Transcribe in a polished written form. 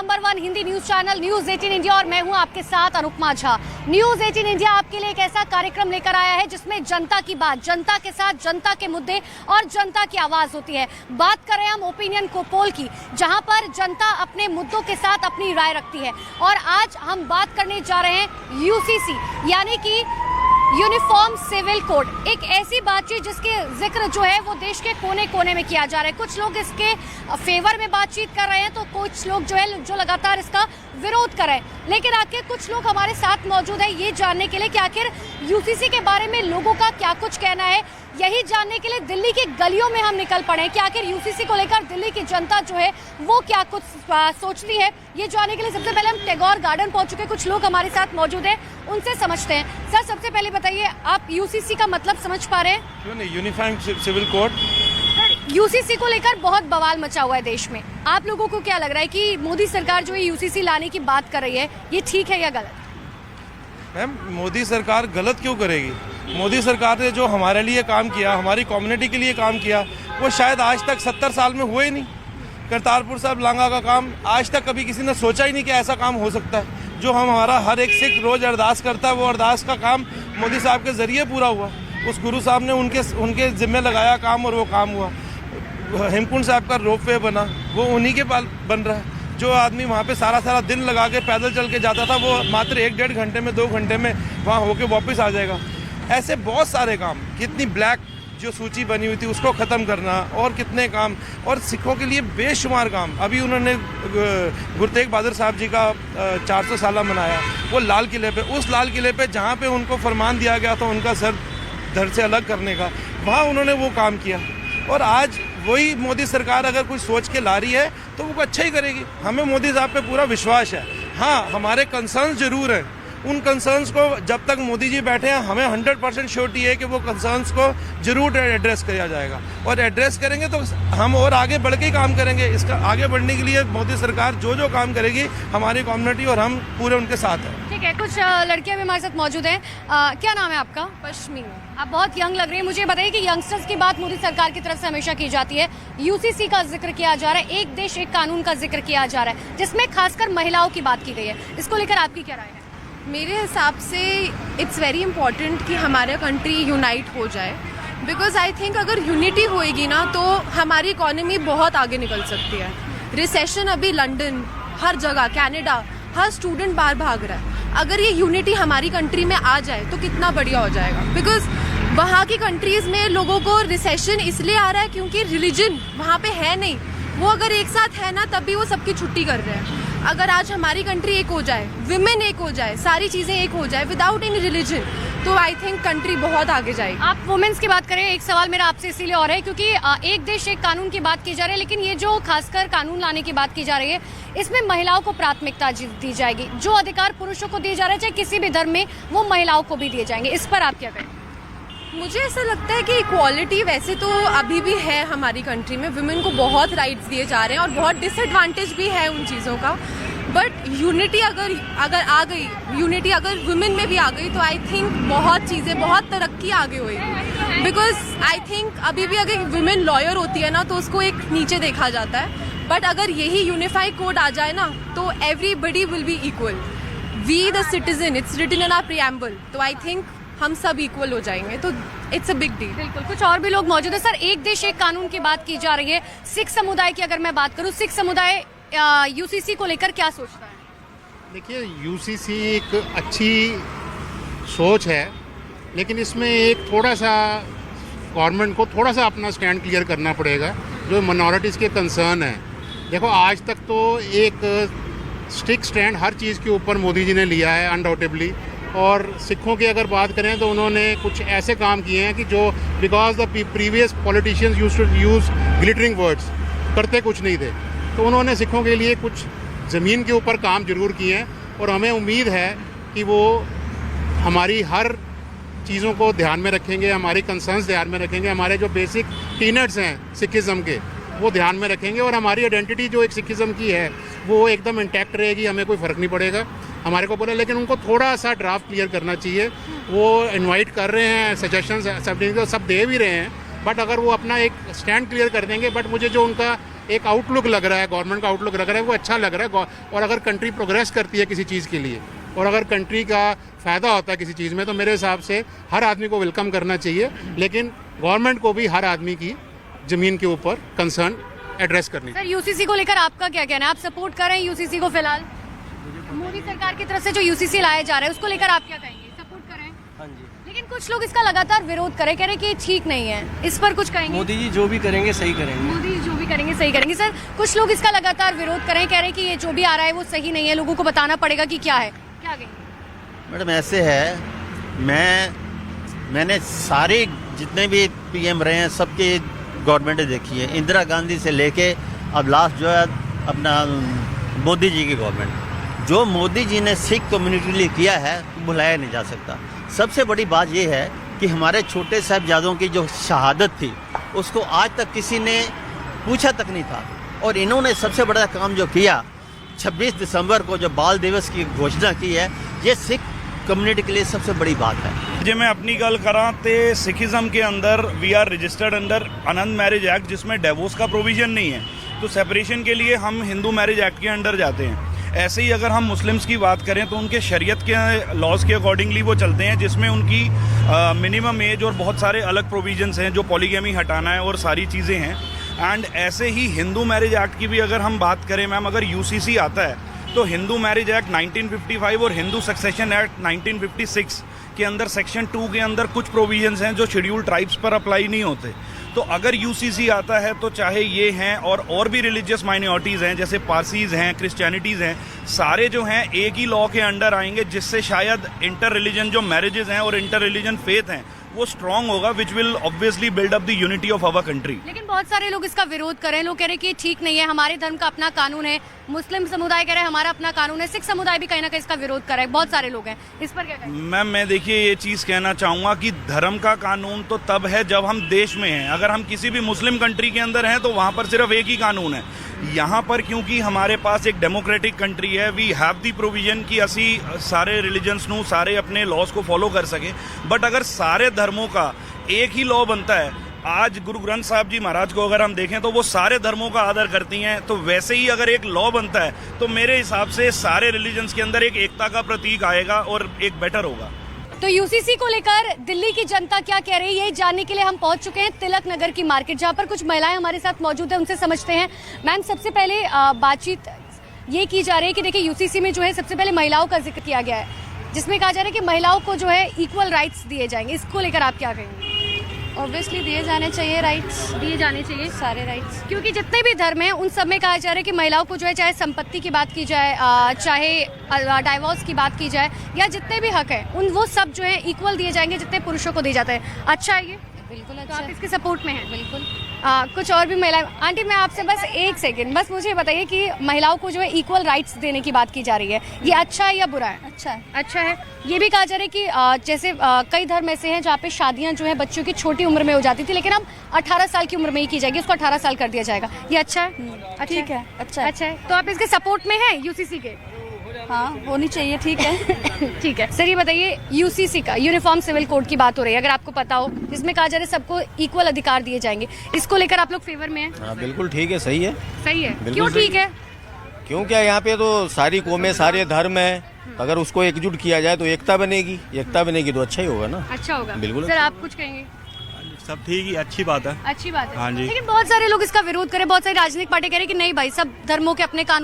Number 1 Hindi news channel news 18 India और मैं हूं आपके साथ अनुपमा झा। न्यूज 18 इंडिया आपके लिए एक ऐसा कार्यक्रम लेकर आया है जिसमें जनता की बात, जनता के साथ, जनता के मुद्दे और जनता की आवाज होती है। बात करें हम ओपिनियन पोल की, जहां पर जनता अपने मुद्दों के साथ अपनी राय रखती है। और आज हम बात करने जा रहे हैं यूसीसी यानी कि यूनिफॉर्म सिविल कोड, एक ऐसी बातचीत जिसके जिक्र जो है वो देश के कोने कोने में किया जा रहा है। कुछ लोग इसके फेवर में बातचीत कर रहे हैं तो कुछ लोग जो है जो लगातार इसका विरोध कर रहे हैं। लेकिन आखिर कुछ लोग हमारे साथ मौजूद है ये जानने के लिए कि आखिर यूसीसी के बारे में लोगों का क्या कुछ कहना है। यही जानने के लिए दिल्ली की गलियों में हम निकल पड़े कि आखिर यूसीसी को लेकर दिल्ली की जनता जो है वो क्या कुछ सोचती है। ये जानने के लिए सबसे पहले हम टैगोर गार्डन पहुंच चुके, कुछ लोग हमारे साथ मौजूद हैं, उनसे समझते हैं। सर, सबसे पहले बताइए, आप यूसीसी का मतलब समझ पा रहे हैं? क्यों नहीं, uniform civil code. Sir, UCC को लेकर बहुत बवाल मचा हुआ है देश में। आप लोगों को क्या लग रहा है कि मोदी सरकार जो है यूसीसी लाने की बात कर रही है, ये ठीक है या गलत? मैम, मोदी सरकार गलत क्यों करेगी? मोदी सरकार ने जो हमारे लिए काम किया, हमारी कम्युनिटी के लिए काम किया, वो शायद आज तक 70 साल में हुए ही नहीं। करतारपुर साहब लांगा का काम आज तक कभी किसी ने सोचा ही नहीं कि ऐसा काम हो सकता है। जो हमारा हर एक सिख रोज अरदास करता है, वो अरदास का काम मोदी साहब के जरिए पूरा हुआ। उस गुरु साहब ने उनके जिम्मे लगाया काम और वो काम हुआ। हेमकुंड साहब का रोपवे बना, वो उन्हीं के पास बन रहा है। जो आदमी वहाँ पे सारा दिन लगा के पैदल चल के जाता था, वो मात्र 1-1.5 घंटे में, 2 घंटे में वहाँ होके वापस आ जाएगा। ऐसे बहुत सारे काम, कितनी ब्लैक जो सूची बनी हुई थी उसको ख़त्म करना, और कितने काम, और सिखों के लिए बेशुमार काम। अभी उन्होंने गुरु तेग बहादुर साहब जी का 400 साला मनाया, वो लाल किले पे, उस लाल किले पे जहाँ पे उनको फरमान दिया गया था उनका सर धड़ से अलग करने का, वहाँ उन्होंने वो काम किया। और आज वही मोदी सरकार अगर कुछ सोच के ला रही है तो वो अच्छा ही करेगी। हमें मोदी साहब पे पूरा विश्वास है। हाँ, हमारे कंसर्न्स जरूर हैं। उन कंसर्न्स को जब तक मोदी जी बैठे हैं, हमें 100% श्योरिटी है कि वो कंसर्न्स को जरूर एड्रेस किया जाएगा। और एड्रेस करेंगे तो हम और आगे बढ़ के ही काम करेंगे। इसका आगे बढ़ने के लिए मोदी सरकार जो काम करेगी, हमारी कम्युनिटी और हम पूरे उनके साथ हैं। ठीक है, कुछ लड़कियां भी हमारे साथ मौजूद हैं। क्या नाम है आपका? पश्चिमी। आप बहुत यंग लग रही है। मुझे बताइए कि यंगस्टर्स की बात मोदी सरकार की तरफ से हमेशा की जाती है। यूसीसी का जिक्र किया जा रहा है, एक देश एक कानून का जिक्र किया जा रहा है, जिसमें खासकर महिलाओं की बात की गई है। इसको लेकर आपकी क्या राय है? मेरे हिसाब से इट्स वेरी इंपॉर्टेंट कि हमारा कंट्री यूनाइट हो जाए, बिकॉज आई थिंक अगर यूनिटी होएगी ना तो हमारी इकोनॉमी बहुत आगे निकल सकती है। रिसेशन अभी लंदन, हर जगह, कनाडा, हर स्टूडेंट बाहर भाग रहा है। अगर ये यूनिटी हमारी कंट्री में आ जाए तो कितना बढ़िया हो जाएगा। बिकॉज वहाँ की कंट्रीज़ में लोगों को रिसेशन इसलिए आ रहा है क्योंकि रिलीजन वहाँ पे है नहीं। वो अगर एक साथ है ना तभी वो सबकी छुट्टी कर रहे हैं। अगर आज हमारी कंट्री एक हो जाए, विमेन एक हो जाए, सारी चीज़ें एक हो जाए विदाउट एनी रिलीजन, तो आई थिंक कंट्री बहुत आगे जाएगी। आप वुमेन्स की बात करें, एक सवाल मेरा आपसे इसीलिए और है क्योंकि एक देश एक कानून की बात की जा रही है, लेकिन ये जो खासकर कानून लाने की बात की जा रही है, इसमें महिलाओं को प्राथमिकता दी जाएगी। जो अधिकार पुरुषों को दिए जा रहे हैं, चाहे किसी भी धर्म में, वो महिलाओं को भी दिए जाएंगे। इस पर आप क्या कहें? मुझे ऐसा लगता है कि इक्वालिटी वैसे तो अभी भी है हमारी कंट्री में, वुमेन को बहुत राइट्स दिए जा रहे हैं और बहुत डिसएडवांटेज भी है उन चीज़ों का। बट यूनिटी अगर आ गई, यूनिटी अगर वुमेन में भी आ गई तो आई थिंक बहुत चीज़ें, बहुत तरक्की आगे होगी। बिकॉज आई थिंक अभी भी अगर वुमेन लॉयर होती है ना तो उसको एक नीचे देखा जाता है। बट अगर यही यूनिफाइड कोड आ जाए ना तो everybody will be equal. We the citizen, it's written in our preamble, तो आई थिंक हम सब इक्वल हो जाएंगे, तो इट्स अ बिग डील। बिल्कुल, कुछ और भी लोग मौजूद है। सर, एक देश एक कानून की बात की जा रही है। सिख समुदाय की अगर मैं बात करूं, सिख समुदाय यूसीसी को लेकर क्या सोचता है? देखिए, यूसीसी एक अच्छी सोच है, लेकिन इसमें एक थोड़ा सा गवर्नमेंट को थोड़ा सा अपना स्टैंड क्लियर करना पड़ेगा जो मिनॉरिटीज़ के कंसर्न है। देखो, आज तक तो एक स्ट्रिक्ट स्टैंड हर चीज़ के ऊपर मोदी जी ने लिया है अनडाउटेबली। और सिखों की अगर बात करें तो उन्होंने कुछ ऐसे काम किए हैं कि जो because the previous politicians use glittering words, करते कुछ नहीं थे, तो उन्होंने सिखों के लिए कुछ ज़मीन के ऊपर काम जरूर किए हैं। और हमें उम्मीद है कि वो हमारी हर चीज़ों को ध्यान में रखेंगे, हमारी कंसर्न्स ध्यान में रखेंगे, हमारे जो बेसिक टीनेट्स हैं सिखिज़म के वो ध्यान में रखेंगे, और हमारी आइडेंटिटी जो एक सिखिज़म की है वो एकदम इंटैक्ट रहेगी। हमें कोई फ़र्क नहीं पड़ेगा हमारे को बोला, लेकिन उनको थोड़ा सा ड्राफ्ट क्लियर करना चाहिए। वो इनवाइट कर रहे हैं, सजेशंस सब दे भी रहे हैं, बट अगर वो अपना एक स्टैंड क्लियर कर देंगे, बट मुझे जो उनका एक आउटलुक लग रहा है, गवर्नमेंट का आउटलुक लग रहा है, वो अच्छा लग रहा है। और अगर कंट्री प्रोग्रेस करती है किसी चीज़ के लिए और अगर कंट्री का फ़ायदा होता है किसी चीज़ में, तो मेरे हिसाब से हर आदमी को वेलकम करना चाहिए, लेकिन गवर्नमेंट को भी हर आदमी की ज़मीन के ऊपर कंसर्न एड्रेस करनी चाहिए। सर यूसीसी को लेकर आपका क्या कहना है? आप सपोर्ट कर रहे हैं यूसीसी को फिलहाल? मोदी सरकार की तरफ से जो यूसीसी लाया जा रहा है उसको लेकर आप क्या कहेंगे? सपोर्ट कर रहे हैं? हाँ जी। लेकिन कुछ लोग इसका लगातार विरोध कह रहे हैं कि ये ठीक नहीं है, इस पर कुछ कहेंगे? मोदी जी जो भी करेंगे सही करेंगे। मोदी जो भी करेंगे सही करेंगे। सर कुछ लोग इसका लगातार विरोध कर रहे हैं, कह रहे हैं कि ये जो भी आ रहा है वो सही नहीं है, लोगों को बताना पड़ेगा कि क्या है, क्या कहेंगे? मैडम ऐसे है, मैंने सारे जितने भी पीएम रहे हैं सबके गवर्नमेंट देखी है, इंदिरा गांधी से लेके अब लास्ट जो है अपना मोदी जी की गवर्नमेंट। जो मोदी जी ने सिख कम्युनिटी के लिए किया है भुलाया नहीं जा सकता। सबसे बड़ी बात यह है कि हमारे छोटे साहिबजादों की जो शहादत थी उसको आज तक किसी ने पूछा तक नहीं था, और इन्होंने सबसे बड़ा काम जो किया 26 दिसंबर को जो बाल दिवस की घोषणा की है, ये सिख कम्युनिटी के लिए सबसे बड़ी बात है। जे मैं अपनी गल करा तो सिखिज्म के अंदर we are registered under Anand marriage act, जिसमें डिवोर्स का प्रोविजन नहीं है, तो सेपरेशन के लिए हम हिंदू मैरिज एक्ट के अंडर जाते हैं। ऐसे ही अगर हम मुस्लिम्स की बात करें तो उनके शरीयत के लॉज के अकॉर्डिंगली वो चलते हैं, जिसमें उनकी मिनिमम एज और बहुत सारे अलग प्रोविजंस हैं जो पॉलीगैमी हटाना है और सारी चीज़ें हैं। एंड ऐसे ही हिंदू मैरिज एक्ट की भी अगर हम बात करें मैम, अगर यूसीसी आता है तो हिंदू मैरिज एक्ट 1955 और हिंदू सक्सेशन एक्ट 1956 के अंदर सेक्शन 2 के अंदर कुछ प्रोविजंस हैं जो शेड्यूल ट्राइब्स पर अप्लाई नहीं होते। तो अगर यूसीसी आता है तो चाहे ये हैं और भी रिलीजियस माइनॉरिटीज़ हैं, जैसे पारसीज़ हैं, क्रिश्चियनिटीज़ हैं, सारे जो हैं एक ही लॉ के अंडर आएंगे, जिससे शायद इंटर रिलीजन जो मैरिजेज हैं और इंटर रिलीजन फेथ हैं वो स्ट्रांग होगा, which will obviously build up the unity of our country. लेकिन बहुत सारे लोग इसका विरोध कर रहे हैं, लोग कह रहे हैं कि ठीक नहीं है, हमारे धर्म का अपना कानून है, मुस्लिम समुदाय कह रहे हैं हमारा अपना कानून है, सिख समुदाय भी कहीं ना कहीं इसका विरोध कर रहा है, बहुत सारे लोग हैं, इस पर क्या कहेंगे? मैम मैं देखिए ये चीज़ कहना चाहूँगा कि धर्म का कानून तो तब है जब हम देश में हैं। अगर हम किसी भी मुस्लिम कंट्री के अंदर हैं तो वहाँ पर सिर्फ एक ही कानून है। यहाँ पर क्योंकि हमारे पास एक डेमोक्रेटिक कंट्री है, वी हैव दी प्रोविजन कि असी सारे रिलीजन्स नू सारे अपने लॉज को फॉलो कर सके। बट अगर सारे धर्मों का एक ही लॉ बनता है, आज गुरु ग्रंथ साहब जी महाराज को अगर हम देखें तो वो सारे धर्मों का आदर करती हैं, तो वैसे ही अगर एक लॉ बनता है तो मेरे हिसाब से सारे रिलीजन्स के अंदर एक एकता का प्रतीक आएगा और एक बेटर होगा। तो यूसीसी को लेकर दिल्ली की जनता क्या कह रही है, यही जानने के लिए हम पहुंच चुके हैं तिलक नगर की मार्केट, जहां पर कुछ महिलाएं हमारे साथ मौजूद है, उनसे समझते हैं। मैम सबसे पहले बातचीत ये की जा रही है कि देखिए यूसीसी में जो है सबसे पहले महिलाओं का जिक्र किया गया है, जिसमें कहा जा रहा है कि महिलाओं को जो है इक्वल राइट्स दिए जाएंगे, इसको लेकर आप क्या कहेंगे? ऑब्वियसली दिए जाने चाहिए राइट्स, दिए जाने चाहिए सारे राइट्स, क्योंकि जितने भी धर्म हैं उन सब में कहा जा रहा है कि महिलाओं को जो है चाहे संपत्ति की बात की जाए, चाहे डाइवोर्स की बात की जाए, या जितने भी हक हैं उन वो सब जो है इक्वल दिए जाएंगे जितने पुरुषों को दिए जाते हैं। अच्छा है ये? बिल्कुल तो अच्छा आप इसके सपोर्ट में हैं? बिल्कुल। कुछ और भी महिलाएं, आंटी मैं आपसे बस एक सेकंड, बस मुझे बताइए कि महिलाओं को जो है इक्वल राइट्स देने की बात की जा रही है, ये अच्छा है या बुरा है? अच्छा है। अच्छा है। ये भी कहा जा रहा है कि जैसे कई धर्म ऐसे हैं जहाँ पे शादियां जो है बच्चों की छोटी उम्र में हो जाती थी, लेकिन अब 18 साल की उम्र में ही की जाएगी, उसको 18 साल कर दिया जाएगा, ये अच्छा है? ठीक है, अच्छा है। अच्छा है। तो आप इसके सपोर्ट में हैं यूसीसी के? हाँ होनी चाहिए, ठीक है। ठीक है। सर ये बताइए यूसीसी का यूनिफॉर्म सिविल कोड की बात हो रही है, अगर आपको पता हो, जिसमें कहा जा रहा है सबको इक्वल अधिकार दिए जाएंगे, इसको लेकर आप लोग फेवर में हैं? हाँ बिल्कुल ठीक है, सही है। सही है। बिल्कुल क्यों सही ठीक है? क्यों क्या, यहाँ पे तो सारी कौमें सारे धर्म है, तो अगर उसको एकजुट किया जाए तो एकता बनेगी, एकता बनेगी तो अच्छा ही होगा ना। अच्छा होगा। बिल्कुल। सर आप कुछ कहेंगे? सब ठीक ही, अच्छी बात है। अच्छी बात है। हाँ जी। लेकिन बहुत सारे लोग इसका विरोध करें, बहुत सारी राजनीतिक पार्टी कह रही है कि नहीं भाई सब धर्मों के अपने कानून